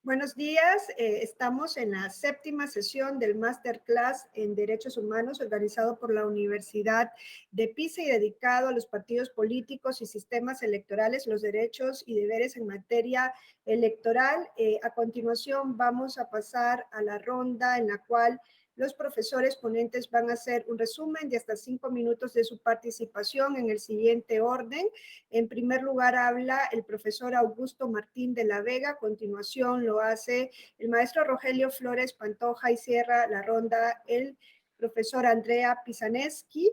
Buenos días, estamos en la séptima sesión del Masterclass en Derechos Humanos organizado por la Universidad de Pisa y dedicado a los partidos políticos y sistemas electorales, los derechos y deberes en materia electoral. A continuación vamos a pasar a la ronda en la cual los profesores ponentes van a hacer un resumen de hasta 5 minutos de su participación en el siguiente orden. En primer lugar habla el profesor Augusto Martín de la Vega, a continuación lo hace el maestro Rogelio Flores Pantoja y cierra la ronda el profesor Andrea Pisaneschi.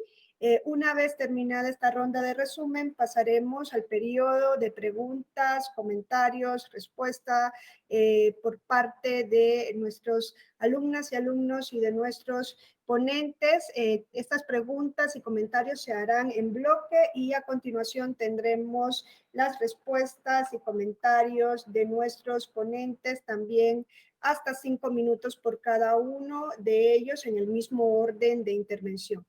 Una vez terminada esta ronda de resumen, pasaremos al periodo de preguntas, comentarios, respuesta por parte de nuestros alumnas y alumnos y de nuestros ponentes. Estas preguntas y comentarios se harán en bloque y a continuación tendremos las respuestas y comentarios de nuestros ponentes también hasta 5 minutos por cada uno de ellos en el mismo orden de intervención.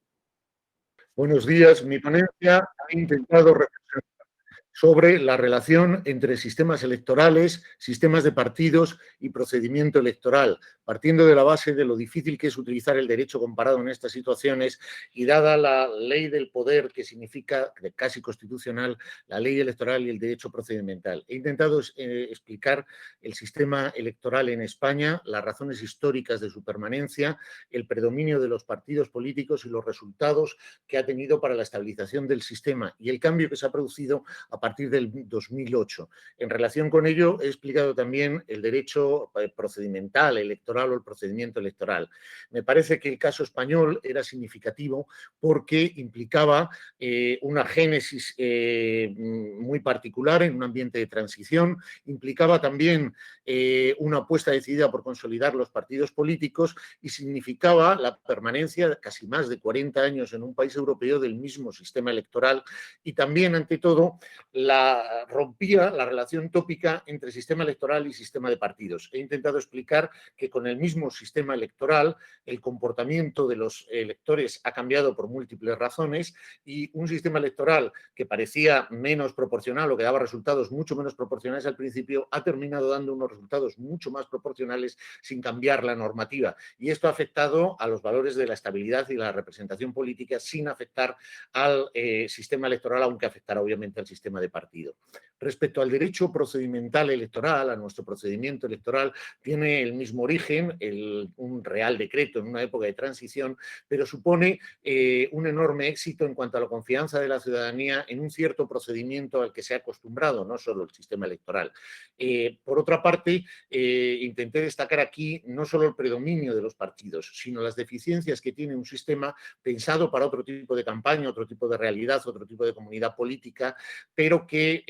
Buenos días. Mi ponencia ha intentado reflexionar sobre la relación entre sistemas electorales, sistemas de partidos y procedimiento electoral, partiendo de la base de lo difícil que es utilizar el derecho comparado en estas situaciones y dada la ley del poder, que significa casi constitucional, la ley electoral y el derecho procedimental. He intentado explicar el sistema electoral en España, las razones históricas de su permanencia, el predominio de los partidos políticos y los resultados que ha tenido para la estabilización del sistema y el cambio que se ha producido a partir del 2008. En relación con ello, he explicado también el derecho procedimental electoral o el procedimiento electoral. Me parece que el caso español era significativo porque implicaba una génesis muy particular en un ambiente de transición, implicaba también una apuesta decidida por consolidar los partidos políticos y significaba la permanencia de casi más de 40 años en un país europeo del mismo sistema electoral y también, ante todo, rompía la relación tópica entre sistema electoral y sistema de partidos. He intentado explicar que con el mismo sistema electoral el comportamiento de los electores ha cambiado por múltiples razones y un sistema electoral que parecía menos proporcional o que daba resultados mucho menos proporcionales al principio ha terminado dando unos resultados mucho más proporcionales sin cambiar la normativa. Y esto ha afectado a los valores de la estabilidad y la representación política sin afectar al sistema electoral, aunque afectará obviamente al sistema de partido. Respecto al derecho procedimental electoral, a nuestro procedimiento electoral, tiene el mismo origen, un real decreto en una época de transición, pero supone un enorme éxito en cuanto a la confianza de la ciudadanía en un cierto procedimiento al que se ha acostumbrado, no solo el sistema electoral. Por otra parte, intenté destacar aquí no solo el predominio de los partidos, sino las deficiencias que tiene un sistema pensado para otro tipo de campaña, otro tipo de realidad, otro tipo de comunidad política, pero que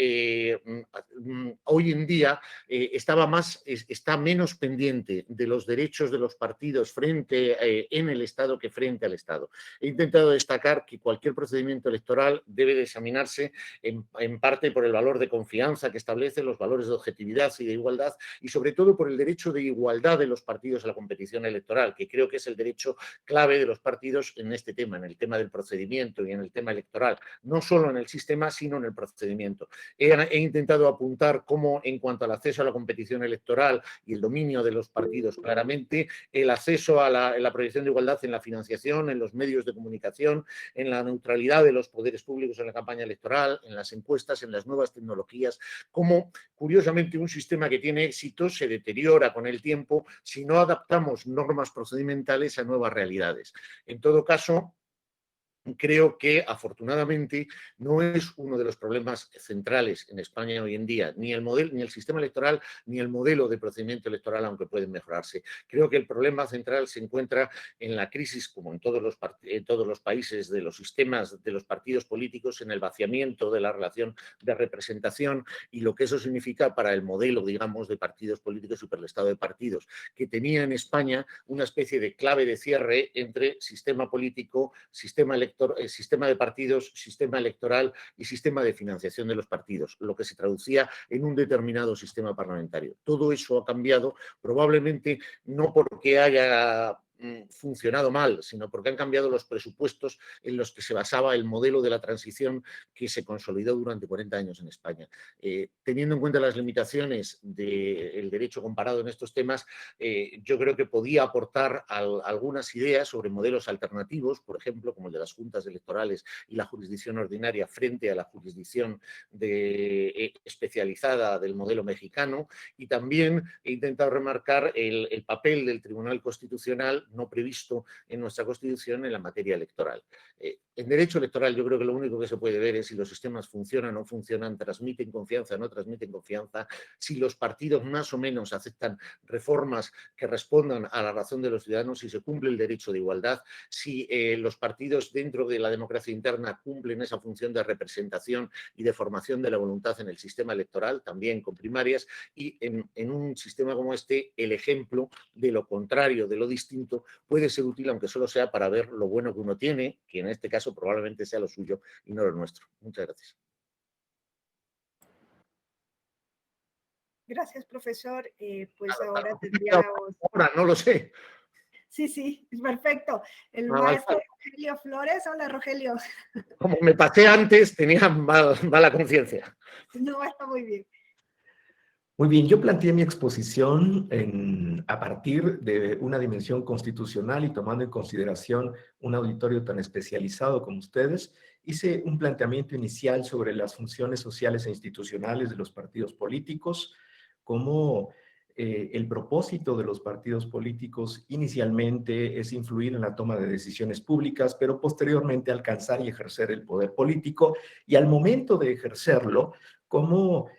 hoy en día está menos pendiente de los derechos de los partidos en el Estado que frente al Estado. He intentado destacar que cualquier procedimiento electoral debe de examinarse en parte por el valor de confianza que establece, los valores de objetividad y de igualdad, y sobre todo por el derecho de igualdad de los partidos a la competición electoral, que creo que es el derecho clave de los partidos en este tema, en el tema del procedimiento y en el tema electoral, no solo en el sistema, sino en el procedimiento. He intentado apuntar cómo, en cuanto al acceso a la competición electoral y el dominio de los partidos, claramente, el acceso a la proyección de igualdad en la financiación, en los medios de comunicación, en la neutralidad de los poderes públicos en la campaña electoral, en las encuestas, en las nuevas tecnologías, cómo, curiosamente, un sistema que tiene éxito se deteriora con el tiempo si no adaptamos normas procedimentales a nuevas realidades. En todo caso, creo que afortunadamente no es uno de los problemas centrales en España hoy en día, ni el sistema electoral, ni el modelo de procedimiento electoral, aunque pueden mejorarse. Creo que el problema central se encuentra en la crisis, como en todos los países, de los sistemas de los partidos políticos, en el vaciamiento de la relación de representación y lo que eso significa para el modelo, digamos, de partidos políticos y para el estado de partidos, que tenía en España una especie de clave de cierre entre sistema político, sistema de partidos, sistema electoral y sistema de financiación de los partidos, lo que se traducía en un determinado sistema parlamentario. Todo eso ha cambiado, probablemente no porque haya funcionado mal, sino porque han cambiado los presupuestos en los que se basaba el modelo de la transición que se consolidó durante 40 años en España. Teniendo en cuenta las limitaciones del derecho comparado en estos temas, yo creo que podía aportar algunas ideas sobre modelos alternativos, por ejemplo, como el de las juntas electorales y la jurisdicción ordinaria frente a la jurisdicción especializada del modelo mexicano, y también he intentado remarcar el papel del Tribunal Constitucional no previsto en nuestra Constitución en la materia electoral. En derecho electoral yo creo que lo único que se puede ver es si los sistemas funcionan o no funcionan, transmiten confianza o no transmiten confianza, si los partidos más o menos aceptan reformas que respondan a la razón de los ciudadanos, si se cumple el derecho de igualdad, si los partidos dentro de la democracia interna cumplen esa función de representación y de formación de la voluntad en el sistema electoral, también con primarias, y en un sistema como este, el ejemplo de lo contrario, de lo distinto, puede ser útil, aunque solo sea para ver lo bueno que uno tiene, que en este caso probablemente sea lo suyo y no lo nuestro. Muchas gracias. Gracias, profesor. Pues ahora tendríamos... Ahora, no lo sé. Sí, sí, perfecto. El maestro Rogelio Flores. Hola, Rogelio. Como me pasé antes, tenía mala conciencia. No, está muy bien. Muy bien, yo planteé mi exposición a partir de una dimensión constitucional y tomando en consideración un auditorio tan especializado como ustedes, hice un planteamiento inicial sobre las funciones sociales e institucionales de los partidos políticos, como el propósito de los partidos políticos inicialmente es influir en la toma de decisiones públicas, pero posteriormente alcanzar y ejercer el poder político, y al momento de ejercerlo, como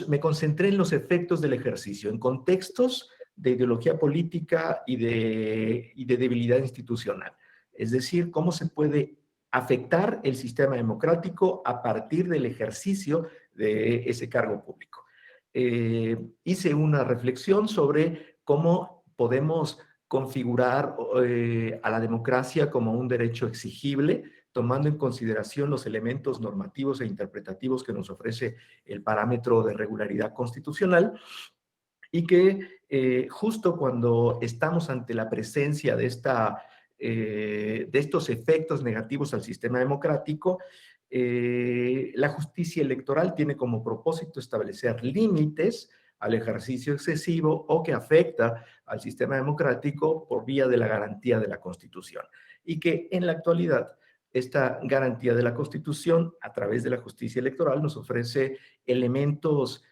me concentré en los efectos del ejercicio, en contextos de ideología política y de debilidad institucional. Es decir, cómo se puede afectar el sistema democrático a partir del ejercicio de ese cargo público. Hice una reflexión sobre cómo podemos configurar a la democracia como un derecho exigible, tomando en consideración los elementos normativos e interpretativos que nos ofrece el parámetro de regularidad constitucional, y que justo cuando estamos ante la presencia de estos efectos negativos al sistema democrático, la justicia electoral tiene como propósito establecer límites al ejercicio excesivo o que afecta al sistema democrático por vía de la garantía de la Constitución. Y que en la actualidad esta garantía de la Constitución, a través de la justicia electoral, nos ofrece elementos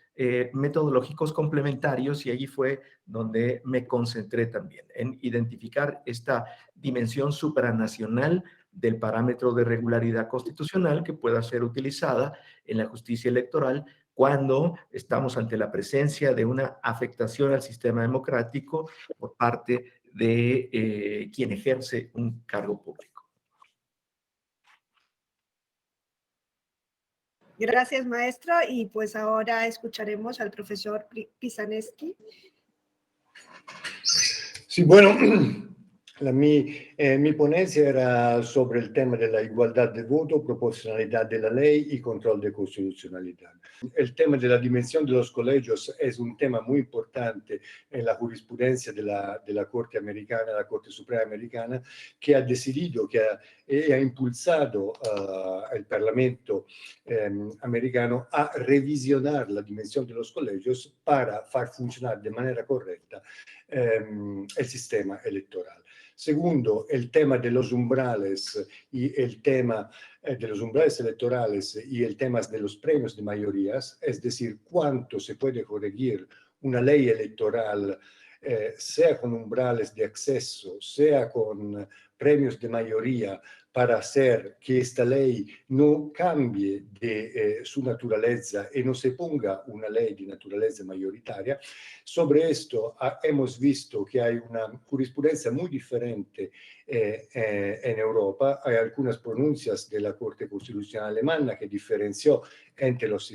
metodológicos complementarios, y allí fue donde me concentré también, en identificar esta dimensión supranacional del parámetro de regularidad constitucional que pueda ser utilizada en la justicia electoral cuando estamos ante la presencia de una afectación al sistema democrático por parte de quien ejerce un cargo público. Gracias, maestro. Y pues ahora escucharemos al profesor Pisaneschi. Sí, bueno, mi ponencia era sobre el tema de la igualdad de voto, proporcionalidad de la ley y control de constitucionalidad. El tema de la dimensión de los colegios es un tema muy importante en la jurisprudencia de la Corte americana, la Corte Suprema americana, que ha decidido, que ha impulsado el Parlamento americano a revisionar la dimensión de los colegios para far funcionar de manera correcta el sistema electoral. Segundo, el tema de los umbrales y el tema de los umbrales electorales y el tema de los premios de mayorías, es decir, cuánto se puede corregir una ley electoral, sea con umbrales de acceso, sea con premios de mayoría, para hacer que esta ley no cambie de su naturaleza y no se ponga una ley de naturaleza mayoritaria. Sobre esto hemos visto que hay una jurisprudencia muy diferente en Europa. Hay algunas pronuncias de la Corte Constitucional alemana que diferenció entre los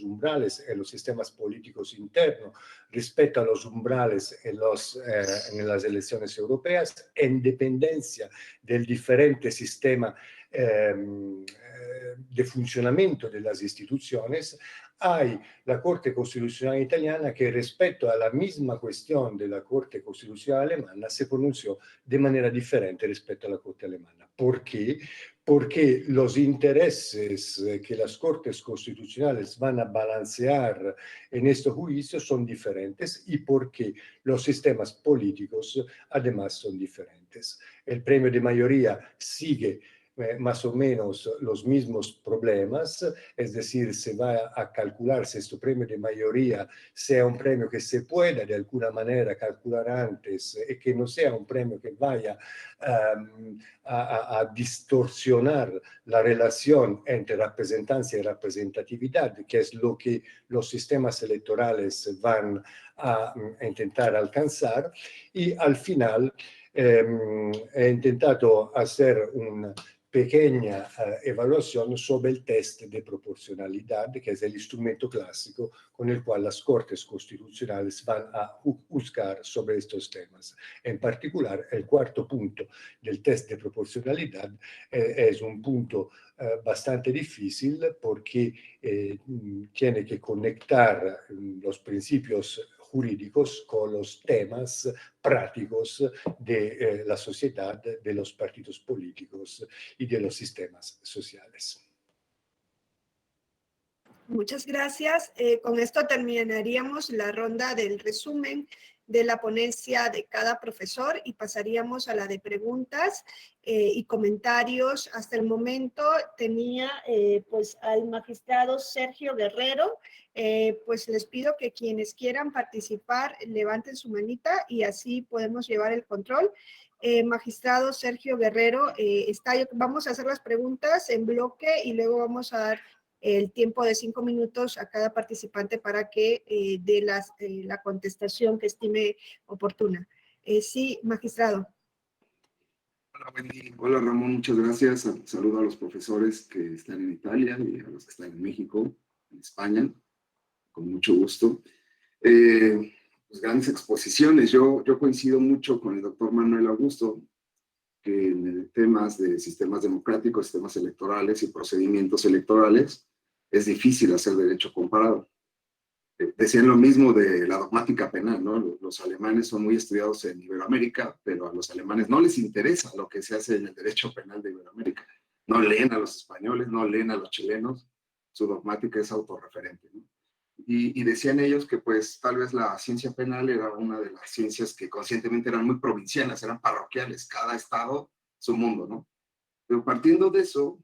umbrales y los sistemas políticos internos respecto a los umbrales en las elecciones europeas, en dependencia del diferente sistema de funcionamiento de las instituciones, hay la Corte Constitucional Italiana que respecto a la misma cuestión de la Corte Constitucional Alemana se pronunció de manera diferente respecto a la Corte Alemana. ¿Por qué? Porque los intereses que las Cortes Constitucionales van a balancear en estos juicios son diferentes y porque los sistemas políticos además son diferentes. El premio de mayoría sigue más o menos los mismos problemas, es decir, se va a calcular si este premio de mayoría sea un premio que se pueda de alguna manera calcular antes y que no sea un premio que vaya a distorsionar la relación entre representancia y representatividad, que es lo que los sistemas electorales van a intentar alcanzar, y al final he intentado hacer una pequeña evaluación sobre el test de proporcionalidad, que es el instrumento clásico con el cual las Cortes Constitucionales van a juzgar sobre estos temas. En particular, el cuarto punto del test de proporcionalidad es un punto bastante difícil porque tiene que conectar los principios jurídicos con los temas prácticos de la sociedad, de los partidos políticos y de los sistemas sociales. Muchas gracias. Con esto terminaríamos la ronda del resumen de la ponencia de cada profesor y pasaríamos a la de preguntas y comentarios. Hasta el momento tenía pues al magistrado Sergio Guerrero. Pues les pido que quienes quieran participar levanten su manita y así podemos llevar el control. Magistrado Sergio Guerrero, vamos a hacer las preguntas en bloque y luego vamos a dar el tiempo de 5 minutos a cada participante para que dé la contestación que estime oportuna. Sí, magistrado. Hola, Wendy. Hola, Ramón. Muchas gracias. Saludo a los profesores que están en Italia y a los que están en México, en España. Con mucho gusto. Pues grandes exposiciones. Yo coincido mucho con el doctor Manuel Augusto, que en temas de sistemas democráticos, sistemas electorales y procedimientos electorales, es difícil hacer derecho comparado. Decían lo mismo de la dogmática penal, ¿no? Los alemanes son muy estudiados en Iberoamérica, pero a los alemanes no les interesa lo que se hace en el derecho penal de Iberoamérica. No leen a los españoles, no leen a los chilenos, su dogmática es autorreferente, ¿no? Y decían ellos que pues tal vez la ciencia penal era una de las ciencias que conscientemente eran muy provincianas, eran parroquiales, cada estado su mundo, ¿no? Pero partiendo de eso,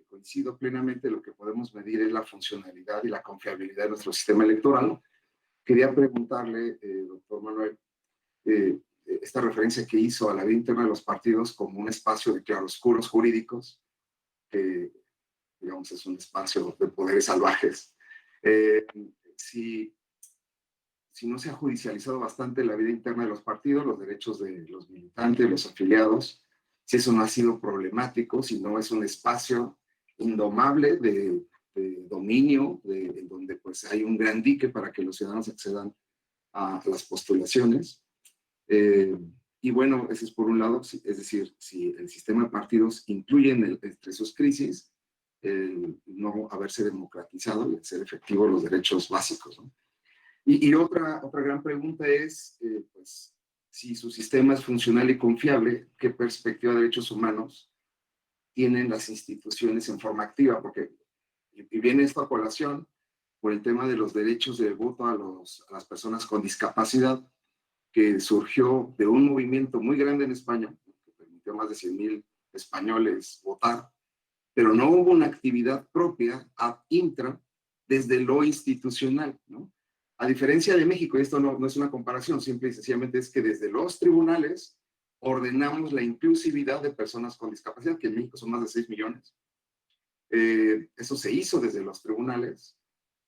coincido plenamente, lo que podemos medir es la funcionalidad y la confiabilidad de nuestro sistema electoral. Quería preguntarle, doctor Manuel, esta referencia que hizo a la vida interna de los partidos como un espacio de claroscuros jurídicos, que digamos es un espacio de poderes salvajes. Si no se ha judicializado bastante la vida interna de los partidos, los derechos de los militantes, los afiliados, si eso no ha sido problemático, si no es un espacio indomable de dominio, en donde pues hay un gran dique para que los ciudadanos accedan a las postulaciones. Y bueno, ese es por un lado, es decir, si el sistema de partidos incluye entre sus crisis el no haberse democratizado y hacer efectivos los derechos básicos, ¿no? Y otra gran pregunta es, pues, si su sistema es funcional y confiable, ¿qué perspectiva de derechos humanos tienen las instituciones en forma activa? Porque, y viene esta colación por el tema de los derechos de voto a las personas con discapacidad, que surgió de un movimiento muy grande en España, que permitió a más de 100,000 españoles votar, pero no hubo una actividad propia ad intra desde lo institucional, ¿no? A diferencia de México, y esto no es una comparación, simple y sencillamente es que desde los tribunales ordenamos la inclusividad de personas con discapacidad, que en México son más de 6 millones. Eso se hizo desde los tribunales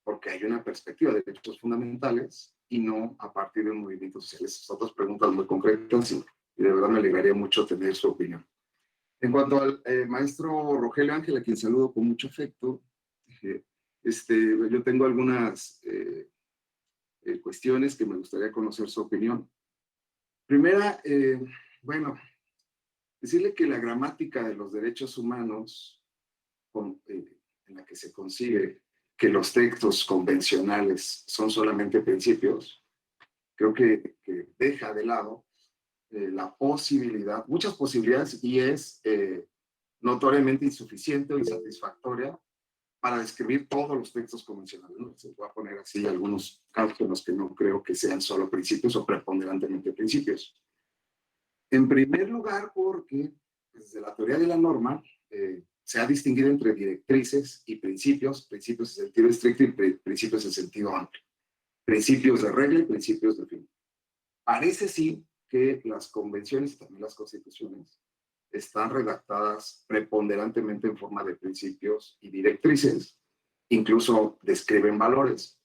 porque hay una perspectiva de derechos fundamentales y no a partir de un movimiento social. Esas otras preguntas muy concretas y de verdad me alegraría mucho tener su opinión. En cuanto al maestro Rogelio Ángel, a quien saludo con mucho afecto, yo tengo algunas cuestiones que me gustaría conocer su opinión. Primera, bueno, decirle que la gramática de los derechos humanos, en la que se consigue que los textos convencionales son solamente principios, creo que deja de lado la posibilidad, muchas posibilidades, y es notoriamente insuficiente o insatisfactoria para describir todos los textos convencionales, ¿no? Se voy a poner así algunos casos en los que no creo que sean solo principios o preponderantemente principios. En primer lugar, porque desde la teoría de la norma se ha distinguido entre directrices y principios, principios en sentido estricto y principios en sentido amplio, principios de regla y principios de fin. Parece sí que las convenciones y también las constituciones están redactadas preponderantemente en forma de principios y directrices, incluso describen valores,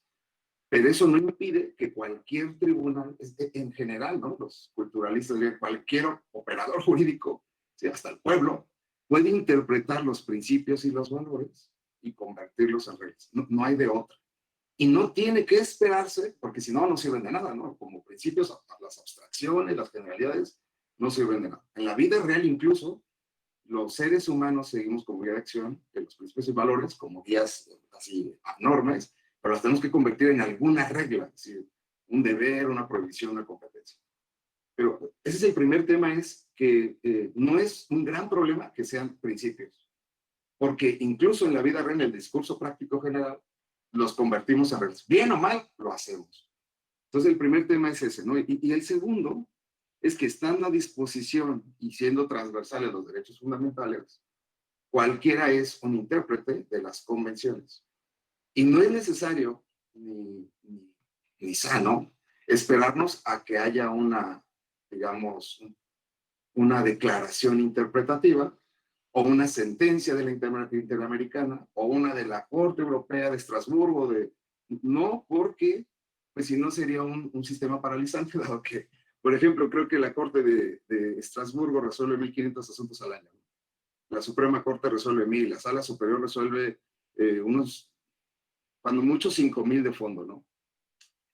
pero eso no impide que cualquier tribunal, en general, ¿no? Los culturalistas, cualquier operador jurídico, ¿sí? Hasta el pueblo, puede interpretar los principios y los valores y convertirlos en reglas. No, no hay de otra. Y no tiene que esperarse, porque si no, no sirven de nada, ¿no? Como principios, las abstracciones, las generalidades, no sirven de nada. En la vida real, incluso, los seres humanos seguimos como guía de acción de los principios y valores, como guías así normas, pero las tenemos que convertir en alguna regla, es decir, un deber, una prohibición, una competencia. Pero ese es el primer tema, es que no es un gran problema que sean principios, porque incluso en la vida real, en el discurso práctico general, los convertimos en reglas. Bien o mal, lo hacemos. Entonces, el primer tema es ese, ¿no? Y el segundo es que estando a disposición y siendo transversales los derechos fundamentales, cualquiera es un intérprete de las convenciones. Y no es necesario ni sano esperarnos a que haya una, digamos, una declaración interpretativa o una sentencia de la Interamericana o una de la Corte Europea de Estrasburgo. No, porque pues si no sería un sistema paralizante, dado que, por ejemplo, creo que la Corte de Estrasburgo resuelve 1.500 asuntos al año. La Suprema Corte resuelve 1.000, la Sala Superior resuelve unos, cuando mucho, 5.000 de fondo, ¿no?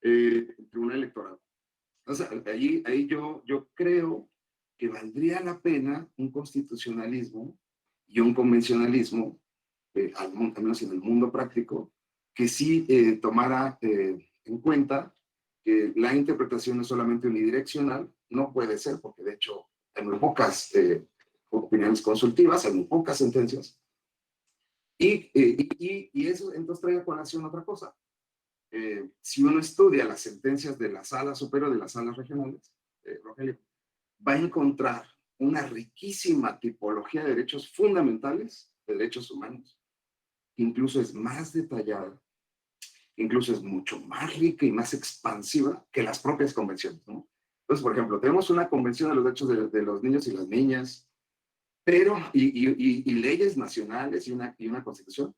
El Tribunal Electoral. Entonces, ahí yo creo que valdría la pena un constitucionalismo y un convencionalismo, al menos en el mundo práctico, que sí tomara en cuenta que la interpretación no es solamente unidireccional, no puede ser, porque de hecho hay muy pocas opiniones consultivas, hay muy pocas sentencias, y eso entonces trae a colación otra cosa. Si uno estudia las sentencias de la Sala Superior, de las salas regionales, Rogelio, va a encontrar una riquísima tipología de derechos fundamentales, de derechos humanos. Incluso es más detallada, incluso es mucho más rica y más expansiva que las propias convenciones, ¿no? Entonces, por ejemplo, tenemos una convención de los derechos de los niños y las niñas, pero, y leyes nacionales y una constitución,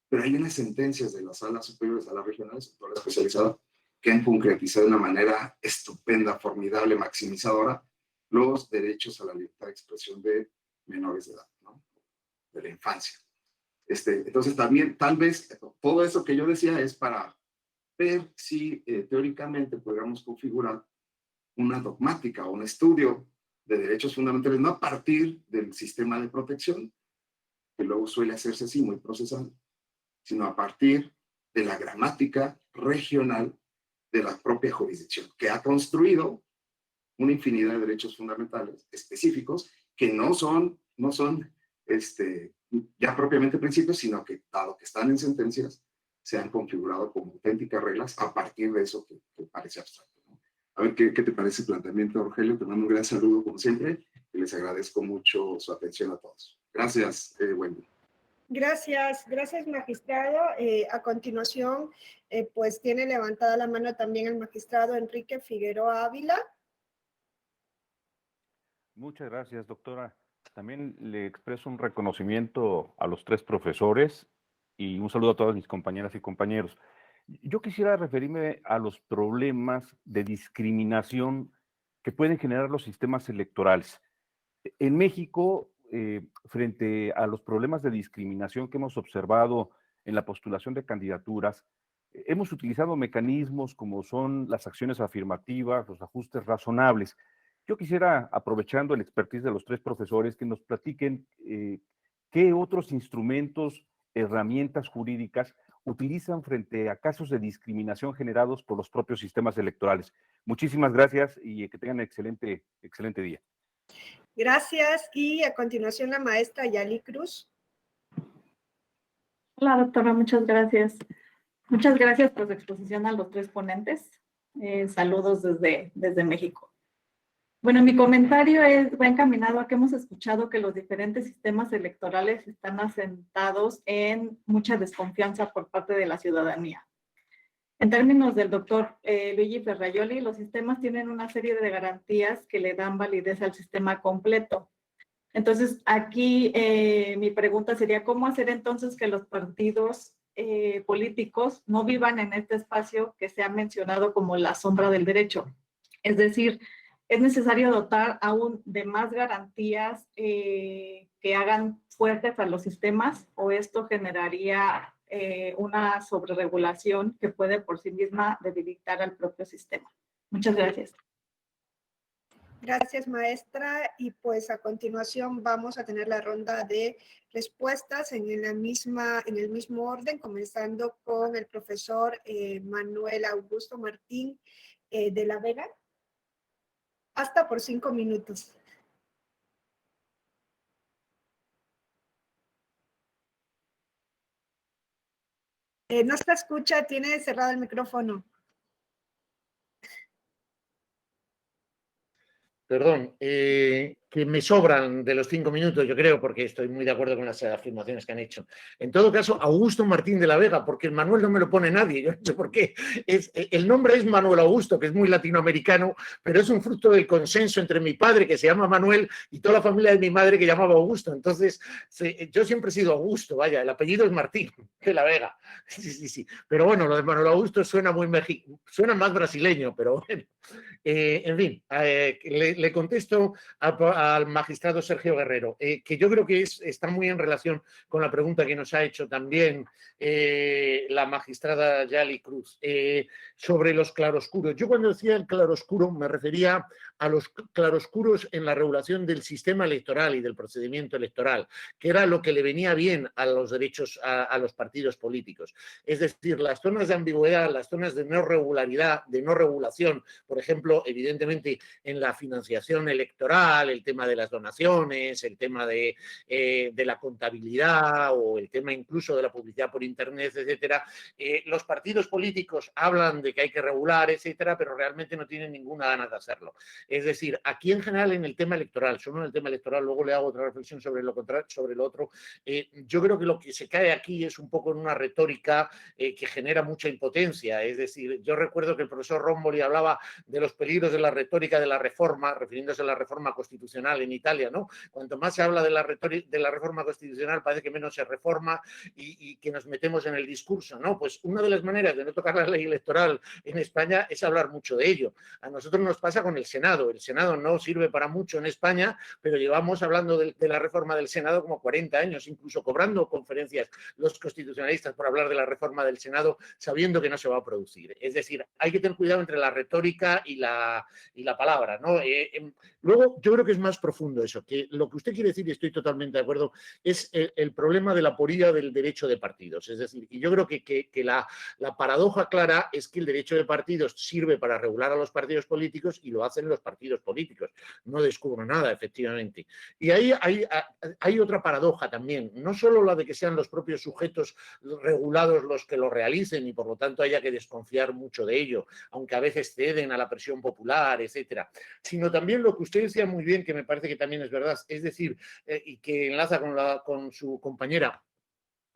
pero hay unas sentencias de las salas superiores, salas regionales, en toda la especializada, que han concretizado de una manera estupenda, formidable, maximizadora, los derechos a la libertad de expresión de menores de edad, ¿no? De la infancia. Entonces, también, tal vez, todo eso que yo decía es para ver si teóricamente podríamos configurar una dogmática o un estudio de derechos fundamentales, no a partir del sistema de protección, que luego suele hacerse así, muy procesal, sino a partir de la gramática regional de la propia jurisdicción, que ha construido una infinidad de derechos fundamentales específicos que no son ya propiamente principios, sino que, dado que están en sentencias, se han configurado como auténticas reglas a partir de eso que parece abstracto, ¿no? A ver, ¿qué te parece el planteamiento, Rogelio? Te mando un gran saludo, como siempre, y les agradezco mucho su atención a todos. Gracias, Wendy. Gracias, magistrado. A continuación, pues tiene levantada la mano también el magistrado Enrique Figueroa Ávila. Muchas gracias, doctora. También le expreso un reconocimiento a los tres profesores y un saludo a todas mis compañeras y compañeros. Yo quisiera referirme a los problemas de discriminación que pueden generar los sistemas electorales. En México, frente a los problemas de discriminación que hemos observado en la postulación de candidaturas, hemos utilizado mecanismos como son las acciones afirmativas, los ajustes razonables, Yo quisiera, aprovechando el expertise de los tres profesores, que nos platiquen qué otros instrumentos, herramientas jurídicas utilizan frente a casos de discriminación generados por los propios sistemas electorales. Muchísimas gracias y que tengan excelente día. Gracias. Y a continuación la maestra Yali Cruz. Hola, doctora, muchas gracias. Muchas gracias por su exposición a los tres ponentes. Saludos desde México. Bueno, mi comentario va encaminado a que hemos escuchado que los diferentes sistemas electorales están asentados en mucha desconfianza por parte de la ciudadanía. En términos del doctor Luigi Ferraioli, los sistemas tienen una serie de garantías que le dan validez al sistema completo. Entonces, aquí mi pregunta sería, ¿cómo hacer entonces que los partidos políticos no vivan en este espacio que se ha mencionado como la sombra del derecho? Es decir, ¿es necesario dotar aún de más garantías que hagan fuertes a los sistemas o esto generaría una sobreregulación que puede por sí misma debilitar al propio sistema? Muchas gracias. Gracias, maestra. Y pues a continuación vamos a tener la ronda de respuestas en el mismo orden, comenzando con el profesor Manuel Augusto Martín de la Vega. Hasta por 5 minutos. No se escucha, tiene cerrado el micrófono. Perdón, que me sobran de los 5 minutos, yo creo, porque estoy muy de acuerdo con las afirmaciones que han hecho. En todo caso, Augusto Martín de la Vega, porque el Manuel no me lo pone nadie, yo no sé por qué. El nombre es Manuel Augusto, que es muy latinoamericano, pero es un fruto del consenso entre mi padre, que se llama Manuel, y toda la familia de mi madre, que llamaba Augusto. Entonces, yo siempre he sido Augusto, vaya, el apellido es Martín de la Vega. Sí. Pero bueno, lo de Manuel Augusto suena suena más brasileño, pero bueno. En fin, le contesto al magistrado Sergio Guerrero, que yo creo que está muy en relación con la pregunta que nos ha hecho también la magistrada Yali Cruz sobre los claroscuros. Yo cuando decía el claroscuro me refería a los claroscuros en la regulación del sistema electoral y del procedimiento electoral, que era lo que le venía bien a los derechos, a los partidos políticos. Es decir, las zonas de ambigüedad, las zonas de no regularidad, de no regulación, por ejemplo, evidentemente en la financiación electoral, el tema de las donaciones, el tema de la contabilidad o el tema incluso de la publicidad por internet, etcétera. Los partidos políticos hablan de que hay que regular, etcétera, pero realmente no tienen ninguna gana de hacerlo. Es decir, aquí en general en el tema electoral, solo en el tema electoral, luego le hago otra reflexión sobre lo otro, yo creo que lo que se cae aquí es un poco en una retórica que genera mucha impotencia. Es decir, yo recuerdo que el profesor Romboli hablaba de los peligros de la retórica de la reforma, refiriéndose a la reforma constitucional en Italia, ¿no? Cuanto más se habla de la reforma constitucional, parece que menos se reforma y que nos metemos en el discurso, ¿no? Pues una de las maneras de no tocar la ley electoral en España es hablar mucho de ello. A nosotros nos pasa con el Senado. El Senado no sirve para mucho en España, pero llevamos hablando de la reforma del Senado como 40 años, incluso cobrando conferencias los constitucionalistas por hablar de la reforma del Senado, sabiendo que no se va a producir. Es decir, hay que tener cuidado entre la retórica y la palabra, ¿no? Luego, yo creo que es más profundo eso, que lo que usted quiere decir, y estoy totalmente de acuerdo, es el problema de la aporía del derecho de partidos. Es decir, y yo creo que la paradoja clara es que el derecho de partidos sirve para regular a los partidos políticos y lo hacen los partidos políticos. No descubro nada, efectivamente. Y ahí hay otra paradoja también, no solo la de que sean los propios sujetos regulados los que lo realicen y por lo tanto haya que desconfiar mucho de ello, aunque a veces ceden a la presión popular, etcétera, sino también lo que usted decía muy bien, que me parece que también es verdad, es decir, y que enlaza con su compañera,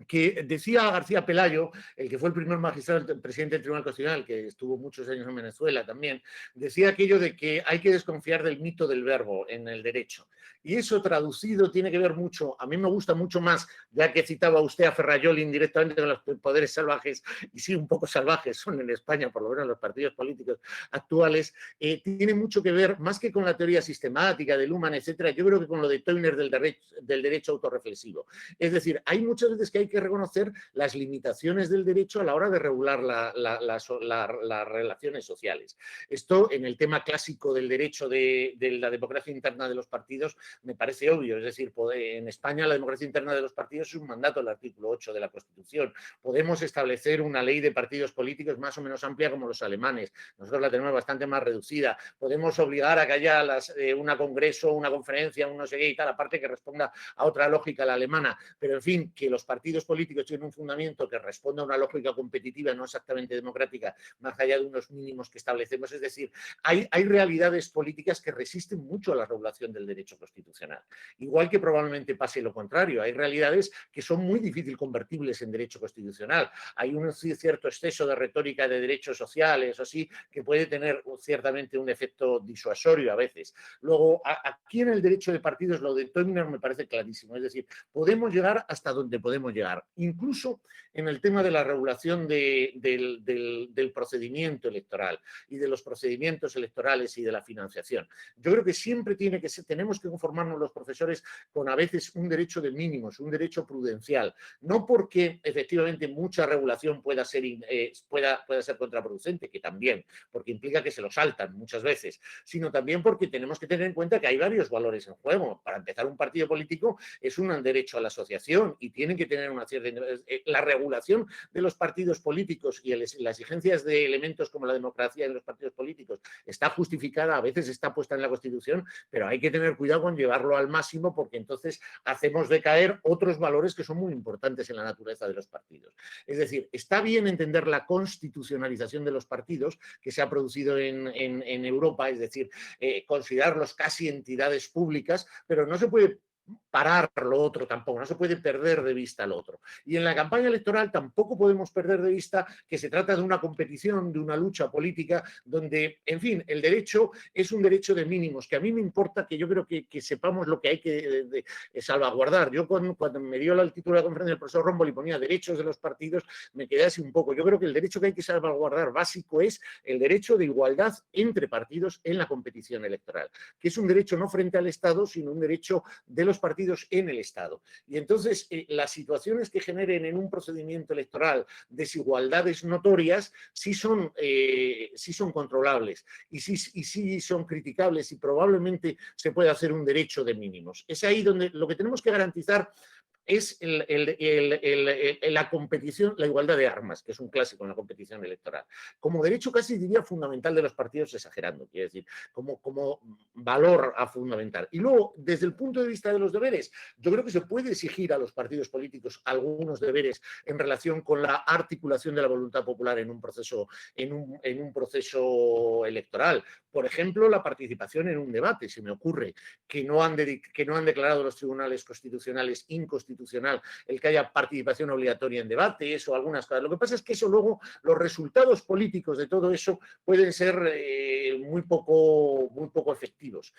que decía García Pelayo, el que fue el primer magistrado, el presidente del Tribunal Constitucional, que estuvo muchos años en Venezuela también, decía aquello de que hay que desconfiar del mito del verbo en el derecho. Y eso traducido tiene que ver mucho, a mí me gusta mucho más, ya que citaba usted a Ferrayol indirectamente con los poderes salvajes, y sí, un poco salvajes son en España, por lo menos los partidos políticos actuales, tiene mucho que ver, más que con la teoría sistemática de Luhmann, etcétera, yo creo que con lo de Teuner del derecho autorreflexivo. Es decir, hay muchas veces que hay que reconocer las limitaciones del derecho a la hora de regular las relaciones sociales. Esto, en el tema clásico del derecho de la democracia interna de los partidos, me parece obvio. Es decir, en España la democracia interna de los partidos es un mandato del artículo 8 de la Constitución. Podemos establecer una ley de partidos políticos más o menos amplia como los alemanes. Nosotros la tenemos bastante más reducida. Podemos obligar a que haya una congreso, una conferencia, un no sé qué y tal, aparte que responda a otra lógica, la alemana. Pero, en fin, que los partidos políticos tienen un fundamento que responda a una lógica competitiva, no exactamente democrática, más allá de unos mínimos que establecemos. Es decir, hay realidades políticas que resisten mucho a la regulación del derecho constitucional. Igual que probablemente pase lo contrario. Hay realidades que son muy difícil convertibles en derecho constitucional. Hay un cierto exceso de retórica de derechos sociales o así que puede tener ciertamente un efecto disuasorio a veces. Luego, aquí en el derecho de partidos lo de Teuner me parece clarísimo. Es decir, podemos llegar hasta donde podemos llegar. Incluso en el tema de la regulación del procedimiento electoral y de los procedimientos electorales y de la financiación. Yo creo que siempre tenemos que conformarnos los profesores con a veces un derecho de mínimos, un derecho prudencial. No porque efectivamente mucha regulación pueda ser contraproducente, que también, porque implica que se lo saltan muchas veces, sino también porque tenemos que tener en cuenta que hay varios valores en juego. Para empezar, un partido político es un derecho a la asociación y tiene que tener una cierta... La regulación de los partidos políticos y las exigencias de elementos como la democracia en los partidos políticos está justificada, a veces está puesta en la Constitución, pero hay que tener cuidado con llevarlo al máximo porque entonces hacemos decaer otros valores que son muy importantes en la naturaleza de los partidos. Es decir, está bien entender la constitucionalización de los partidos que se ha producido en Europa, es decir, considerarlos casi entidades públicas, pero no se puede parar lo otro tampoco, no se puede perder de vista lo otro. Y en la campaña electoral tampoco podemos perder de vista que se trata de una competición, de una lucha política, donde, en fin, el derecho es un derecho de mínimos, que a mí me importa que yo creo que sepamos lo que hay que salvaguardar. Yo cuando me dio el título de la conferencia del profesor Rombol y ponía derechos de los partidos, me quedé así un poco. Yo creo que el derecho que hay que salvaguardar básico es el derecho de igualdad entre partidos en la competición electoral, que es un derecho no frente al Estado, sino un derecho de los partidos en el Estado. Y entonces las situaciones que generen en un procedimiento electoral desigualdades notorias sí son controlables y sí son criticables y probablemente se puede hacer un derecho de mínimos. Es ahí donde lo que tenemos que garantizar es la competición, la igualdad de armas, que es un clásico en la competición electoral. Como derecho casi diría fundamental de los partidos, exagerando, quiero decir, como valor a fundamental. Y luego, desde el punto de vista de los deberes, yo creo que se puede exigir a los partidos políticos algunos deberes en relación con la articulación de la voluntad popular en un proceso electoral. Por ejemplo, la participación en un debate. Se me ocurre que no han declarado los tribunales constitucionales inconstitucional el que haya participación obligatoria en debates o algunas cosas. Lo que pasa es que eso luego, los resultados políticos de todo eso pueden ser muy poco efectivos.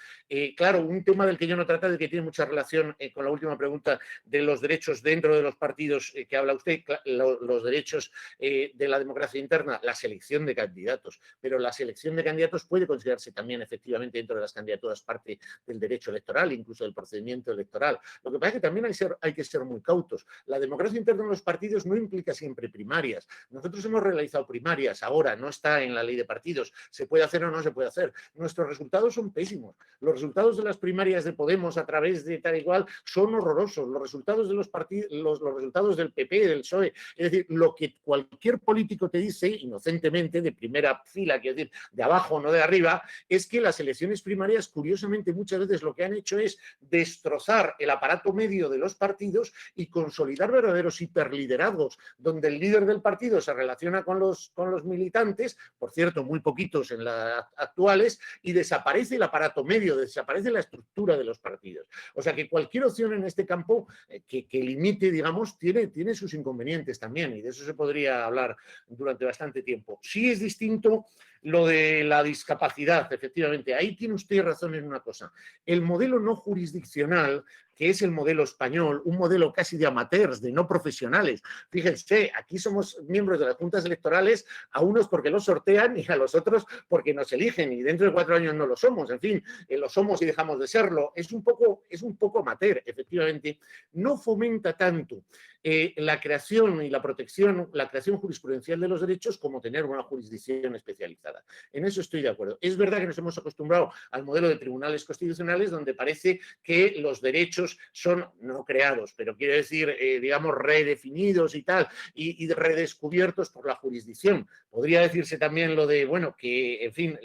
Claro, un tema del que yo no trato, de que tiene mucha relación con la última pregunta de los derechos dentro de los partidos que habla usted, los derechos de la democracia interna, la selección de candidatos, pero la selección de candidatos puede considerarse también efectivamente dentro de las candidaturas parte del derecho electoral, incluso del procedimiento electoral. Lo que pasa es que también hay que ser muy cautos. La democracia interna de los partidos no implica siempre primarias.Nosotros hemos realizado primarias, ahora no está en la ley de partidos. ¿Se puede hacer o no se puede hacer? Nuestros resultados son pésimos. Los resultados de las primarias de Podemos a través de tal y cual son horrorosos. Los resultados de los partidos, los resultados del PP, del PSOE, es decir, lo que cualquier político te dice, inocentemente, de primera fila, quiero decir, de abajo, no de arriba, es que las elecciones primarias, curiosamente, muchas veces lo que han hecho es destrozar el aparato medio de los partidos y consolidar verdaderos hiperliderazgos, donde el líder del partido se relaciona con los militantes, por cierto, muy poquitos en las actuales, y desaparece el aparato medio, desaparece la estructura de los partidos. O sea que cualquier opción en este campo que limite, digamos, tiene sus inconvenientes también, y de eso se podría hablar durante bastante tiempo. Sí es distinto lo de la discapacidad, efectivamente, ahí tiene usted razón en una cosa. El modelo no jurisdiccional, que es el modelo español, un modelo casi de amateurs, de no profesionales. Fíjense, aquí somos miembros de las juntas electorales, a unos porque los sortean y a los otros porque nos eligen, y dentro de 4 años no lo somos, en fin, lo somos y dejamos de serlo. Es un poco amateur, efectivamente. No fomenta tanto la creación y la protección, la creación jurisprudencial de los derechos como tener una jurisdicción especializada. En eso estoy de acuerdo. Es verdad que nos hemos acostumbrado al modelo de tribunales constitucionales donde parece que los derechos son no creados, pero quiero decir, digamos, redefinidos y tal, y redescubiertos por la jurisdicción. Podría decirse también lo de, bueno, que, en fin,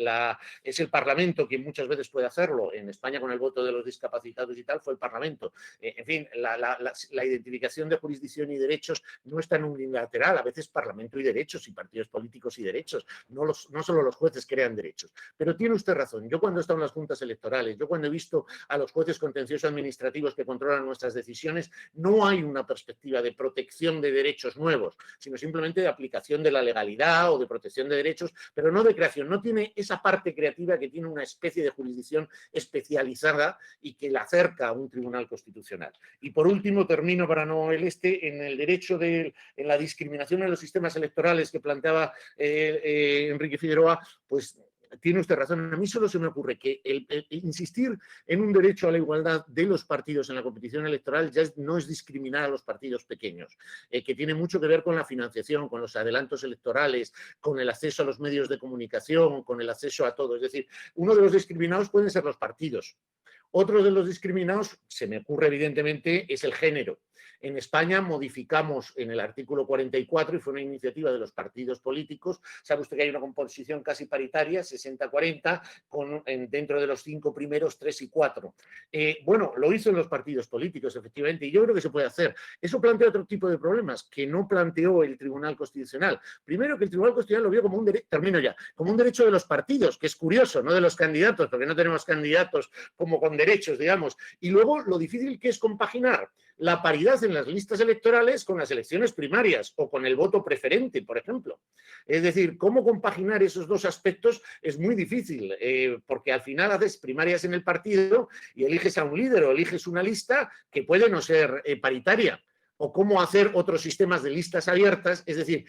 es el Parlamento quien muchas veces puede hacerlo. En España, con el voto de los discapacitados y tal, fue el Parlamento. En fin, la identificación de jurisdicción y derechos no es tan unilateral. A veces Parlamento y derechos, y partidos políticos y derechos. No solo los jueces crean derechos. Pero tiene usted razón. Yo cuando he estado en las juntas electorales, yo cuando he visto a los jueces contenciosos administrativos que controlan nuestras decisiones, no hay una perspectiva de protección de derechos nuevos, sino simplemente de aplicación de la legalidad o de protección de derechos, pero no de creación. No tiene esa parte creativa que tiene una especie de jurisdicción especializada y que la acerca a un tribunal constitucional. Y por último, termino para no en el derecho en la discriminación en los sistemas electorales que planteaba Enrique Figueroa, pues tiene usted razón. A mí solo se me ocurre que insistir en un derecho a la igualdad de los partidos en la competición electoral ya no es discriminar a los partidos pequeños, que tiene mucho que ver con la financiación, con los adelantos electorales, con el acceso a los medios de comunicación, con el acceso a todo. Es decir, uno de los discriminados pueden ser los partidos. Otro de los discriminados, se me ocurre evidentemente, es el género. En España modificamos en el artículo 44, y fue una iniciativa de los partidos políticos, sabe usted que hay una composición casi paritaria, 60-40, dentro de los 5 primeros, 3 y 4. Bueno, lo hizo en los partidos políticos, efectivamente, y yo creo que se puede hacer. Eso plantea otro tipo de problemas que no planteó el Tribunal Constitucional. Primero, que el Tribunal Constitucional lo vio como un derecho, termino ya, como un derecho de los partidos, que es curioso, no de los candidatos, porque no tenemos candidatos como con derechos, digamos. Y luego lo difícil que es compaginar la paridad en las listas electorales con las elecciones primarias o con el voto preferente, por ejemplo. Es decir, cómo compaginar esos dos aspectos es muy difícil, porque al final haces primarias en el partido y eliges a un líder o eliges una lista que puede no ser paritaria. O cómo hacer otros sistemas de listas abiertas, es decir,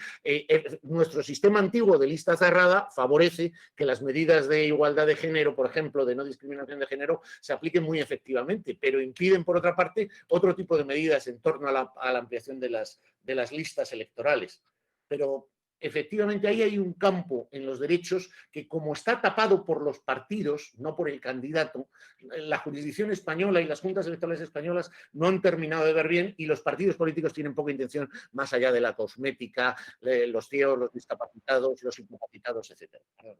nuestro sistema antiguo de lista cerrada favorece que las medidas de igualdad de género, por ejemplo, de no discriminación de género, se apliquen muy efectivamente, pero impiden, por otra parte, otro tipo de medidas en torno a la ampliación de las listas electorales. Pero efectivamente ahí hay un campo en los derechos que, como está tapado por los partidos, no por el candidato, la jurisdicción española y las juntas electorales españolas no han terminado de ver bien, y los partidos políticos tienen poca intención más allá de la cosmética, los ciegos, los discapacitados, los incapacitados, etc.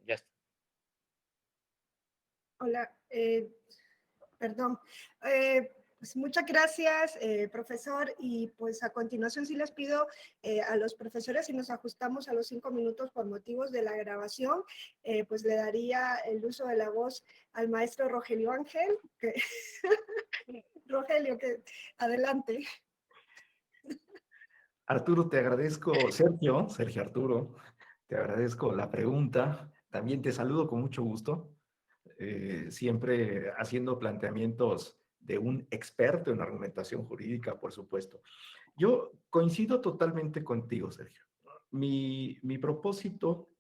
Ya está. Hola, perdón. Pues muchas gracias, profesor, y pues a continuación sí les pido a los profesores, si nos ajustamos a los 5 minutos por motivos de la grabación, pues le daría el uso de la voz al maestro Rogelio Ángel. Rogelio, adelante. Arturo, te agradezco, Sergio Arturo, te agradezco la pregunta. También te saludo con mucho gusto, siempre haciendo planteamientos de un experto en argumentación jurídica, por supuesto. Yo coincido totalmente contigo, Sergio. Mi propósito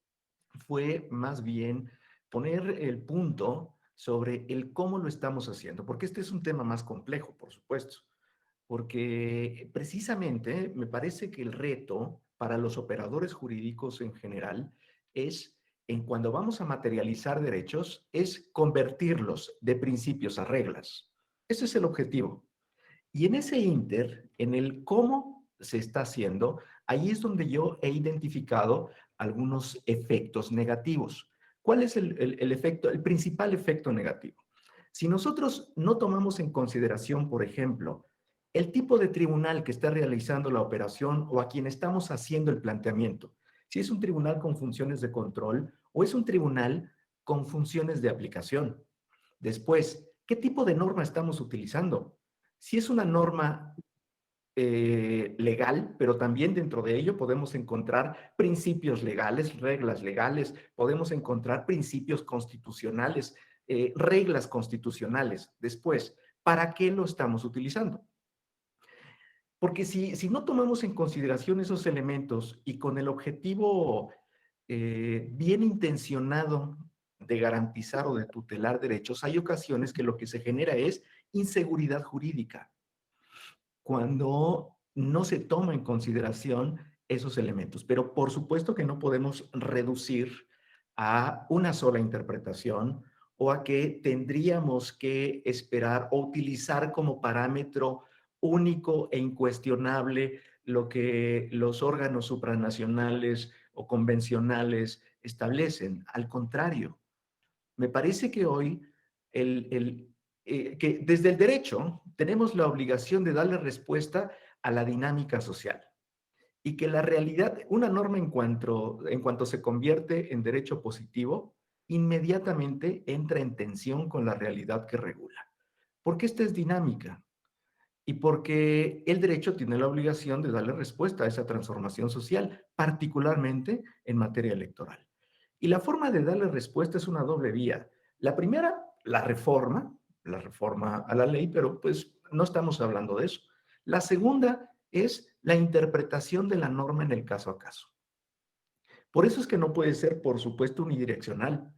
fue más bien poner el punto sobre el cómo lo estamos haciendo, porque este es un tema más complejo, por supuesto, porque precisamente me parece que el reto para los operadores jurídicos en general es, en cuando vamos a materializar derechos, es convertirlos de principios a reglas. Ese es el objetivo. Y en ese ínter, en el cómo se está haciendo, ahí es donde yo he identificado algunos efectos negativos. ¿Cuál es el efecto, el principal efecto negativo? Si nosotros no tomamos en consideración, por ejemplo, el tipo de tribunal que está realizando la operación o a quien estamos haciendo el planteamiento, si es un tribunal con funciones de control o es un tribunal con funciones de aplicación. Después, ¿qué tipo de norma estamos utilizando? Si es una norma legal, pero también dentro de ello podemos encontrar principios legales, reglas legales, podemos encontrar principios constitucionales, reglas constitucionales. Después, ¿para qué lo estamos utilizando? Porque si no tomamos en consideración esos elementos y con el objetivo bien intencionado de garantizar o de tutelar derechos, hay ocasiones que lo que se genera es inseguridad jurídica cuando no se toma en consideración esos elementos. Pero por supuesto que no podemos reducir a una sola interpretación o a que tendríamos que esperar o utilizar como parámetro único e incuestionable lo que los órganos supranacionales o convencionales establecen. Al contrario, me parece que hoy que desde el derecho tenemos la obligación de darle respuesta a la dinámica social y que la realidad, una norma en cuanto se convierte en derecho positivo, inmediatamente entra en tensión con la realidad que regula. Porque esta es dinámica y porque el derecho tiene la obligación de darle respuesta a esa transformación social, particularmente en materia electoral. Y la forma de darle respuesta es una doble vía. La primera, la reforma a la ley, pero pues no estamos hablando de eso. La segunda es la interpretación de la norma en el caso a caso. Por eso es que no puede ser, por supuesto, unidireccional,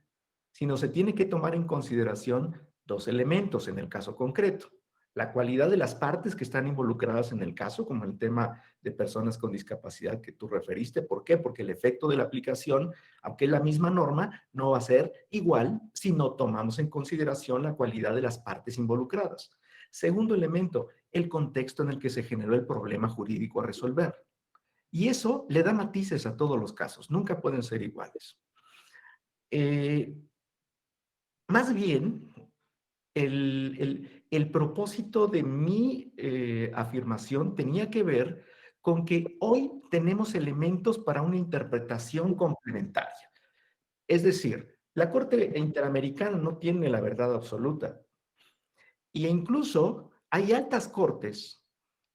sino se tiene que tomar en consideración dos elementos en el caso concreto. La cualidad de las partes que están involucradas en el caso, como el tema de personas con discapacidad que tú referiste. ¿Por qué? Porque el efecto de la aplicación, aunque es la misma norma, no va a ser igual si no tomamos en consideración la cualidad de las partes involucradas. Segundo elemento, el contexto en el que se generó el problema jurídico a resolver. Y eso le da matices a todos los casos, nunca pueden ser iguales. Más bien, el propósito de mi afirmación tenía que ver con que hoy tenemos elementos para una interpretación complementaria. Es decir, la Corte Interamericana no tiene la verdad absoluta. E incluso hay altas cortes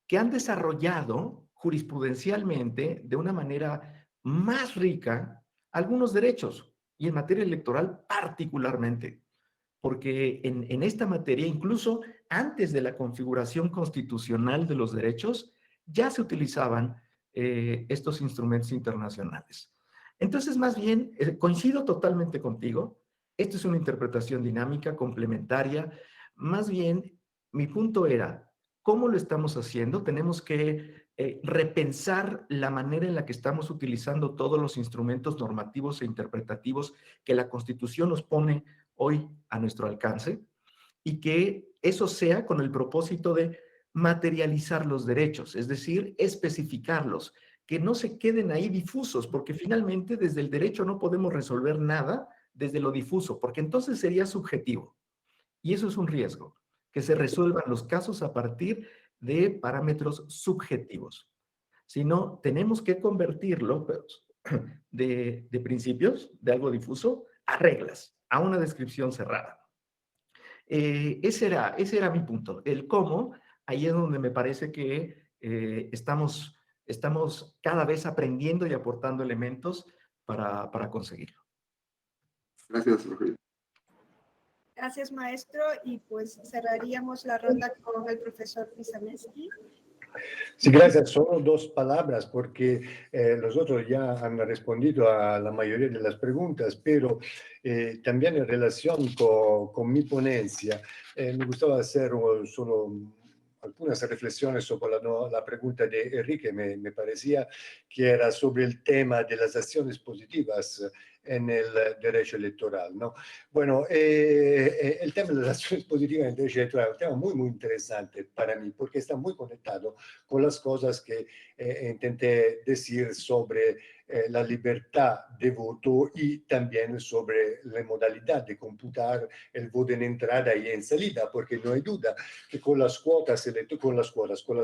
que han desarrollado jurisprudencialmente de una manera más rica algunos derechos, y en materia electoral particularmente. Porque en esta materia, incluso antes de la configuración constitucional de los derechos, ya se utilizaban estos instrumentos internacionales. Entonces, más bien, coincido totalmente contigo. Esto es una interpretación dinámica, complementaria. Más bien, mi punto era, ¿cómo lo estamos haciendo? Tenemos que repensar la manera en la que estamos utilizando todos los instrumentos normativos e interpretativos que la Constitución nos pone hoy a nuestro alcance, y que eso sea con el propósito de materializar los derechos, es decir, especificarlos, que no se queden ahí difusos, porque finalmente desde el derecho no podemos resolver nada desde lo difuso, porque entonces sería subjetivo. Y eso es un riesgo, que se resuelvan los casos a partir de parámetros subjetivos. Sino, tenemos que convertirlo de principios, de algo difuso, a reglas, a una descripción cerrada. Ese era mi punto. El cómo, ahí es donde me parece que estamos cada vez aprendiendo y aportando elementos para conseguirlo. Gracias, Rogelio. Gracias, maestro. Y pues cerraríamos la ronda con el profesor Pisamesky. Sí, gracias. Solo dos palabras porque los otros ya han respondido a la mayoría de las preguntas, pero también en relación con mi ponencia, me gustaba hacer solo algunas reflexiones sobre la pregunta de Enrique. Me parecía que era sobre el tema de las acciones positivas en el derecho electoral, ¿no? Bueno, el tema de las acciones positivas en el derecho electoral es un tema muy, muy interesante para mí porque está muy conectado con las cosas que intenté decir sobre la libertad de voto y también sobre la modalidad de computar el voto en entrada y en salida, porque no hay duda que con las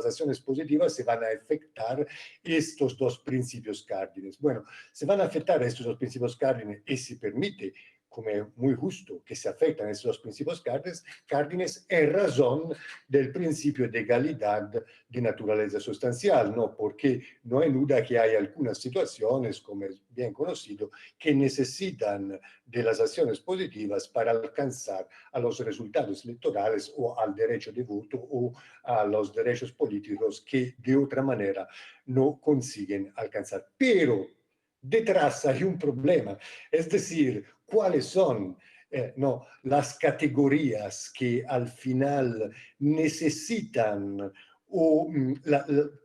acciones positivas se van a afectar estos dos principios cardines. Bueno, se van a afectar estos dos principios cardines y si permite como muy justo, que se afectan a estos principios cardines en razón del principio de legalidad de naturaleza sustancial, ¿no? Porque no hay duda que hay algunas situaciones, como es bien conocido, que necesitan de las acciones positivas para alcanzar a los resultados electorales o al derecho de voto o a los derechos políticos que de otra manera no consiguen alcanzar. Pero detrás hay un problema, es decir, cuáles son no, las categorías que al final necesitan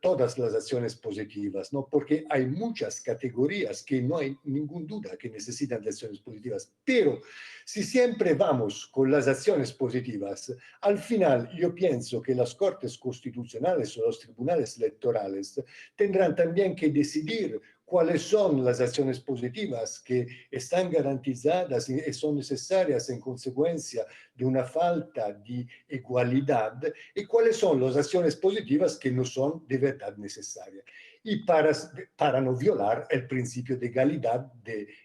todas las acciones positivas, ¿no? Porque hay muchas categorías que no hay ninguna duda que necesitan de acciones positivas, pero si siempre vamos con las acciones positivas, al final yo pienso que las cortes constitucionales o los tribunales electorales tendrán también que decidir cuáles son las acciones positivas que están garantizadas y son necesarias en consecuencia de una falta de igualdad y cuáles son las acciones positivas que no son de verdad necesarias. Y para no violar el principio de legalidad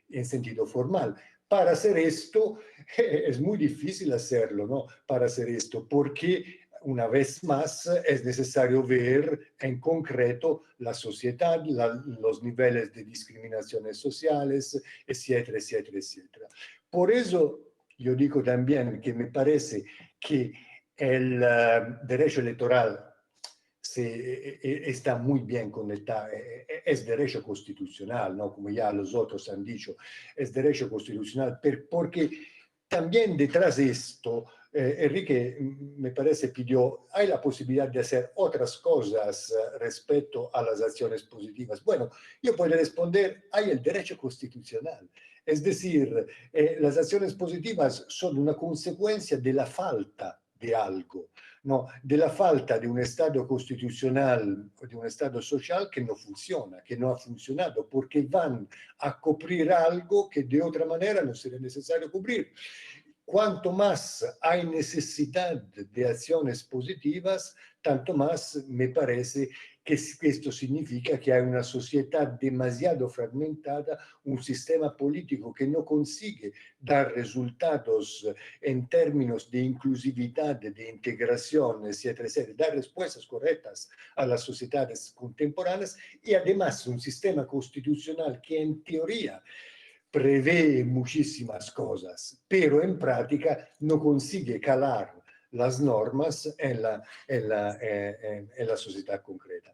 en sentido formal. Para hacer esto, es muy difícil hacerlo, ¿no? Para hacer esto, porque una vez más es necesario ver en concreto la sociedad, los niveles de discriminaciones sociales, etcétera, etcétera, etcétera. Por eso yo digo también que me parece que el derecho electoral está muy bien conectado, es derecho constitucional, ¿no? Como ya los otros han dicho, es derecho constitucional, porque también detrás de esto, Enrique me parece pidió, hay la posibilidad de hacer otras cosas respecto a las acciones positivas. Bueno, yo puedo responder, hay el derecho constitucional. Es decir, las acciones positivas son una consecuencia de la falta de algo, ¿no? De la falta de un Estado constitucional, de un Estado social que no funciona, que no ha funcionado, porque van a cubrir algo que de otra manera no sería necesario cubrir. Cuanto más hay necesidad de acciones positivas, tanto más me parece que esto significa que hay una sociedad demasiado fragmentada, un sistema político que no consigue dar resultados en términos de inclusividad, de integración, etcétera, etcétera, dar respuestas correctas a las sociedades contemporáneas y además un sistema constitucional que en teoría prevé muchísimas cosas, pero en práctica no consigue calar las normas en la sociedad concreta.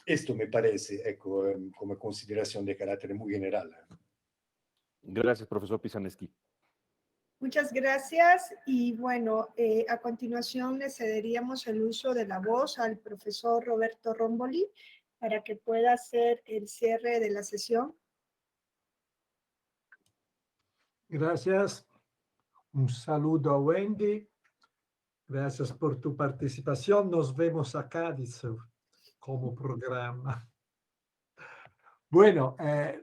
Esto me parece, como consideración de carácter muy general. Gracias, profesor Pisanesky. Muchas gracias y bueno, a continuación le cederíamos el uso de la voz al profesor Roberto Romboli para que pueda hacer el cierre de la sesión. Gracias. Un saludo a Wendy. Gracias por tu participación. Nos vemos acá, dice, como programa. Bueno,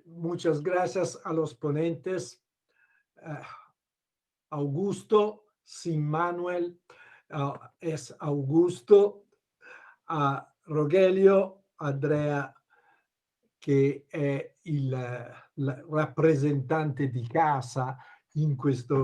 muchas gracias a los ponentes. Augusto, sin Manuel, es Augusto. A Rogelio, Andrea, che è il rappresentante di casa in questa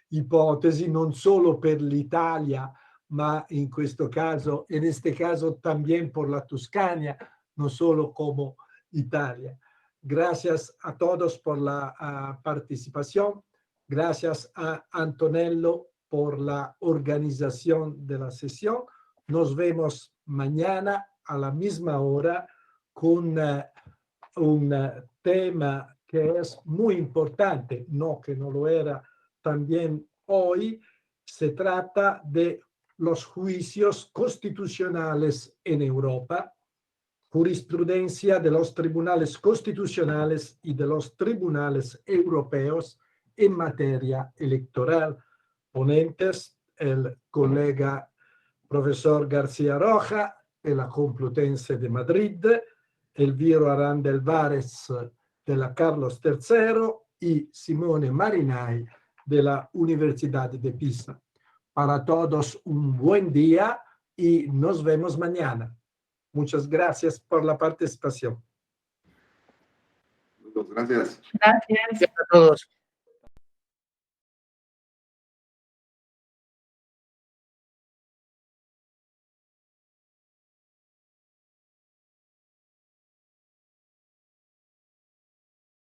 ipotesi, non solo per l'Italia, ma in questo caso, en este caso también por la Tuscania, no solo como Italia. Gracias a todos por la participación. Gracias a Antonello por la organización de la sesión. Nos vemos mañana a la misma hora con un tema que es muy importante, no que no lo era también hoy. Se trata de los juicios constitucionales en Europa, jurisprudencia de los tribunales constitucionales y de los tribunales europeos en materia electoral. Ponentes, el colega profesor García Roja de la Complutense de Madrid, Elviro Aranda Álvarez de la Carlos III y Simone Marinai de la Universidad de Pisa. Para todos un buen día y nos vemos mañana. Muchas gracias por la participación. Gracias. Gracias. Gracias a todos.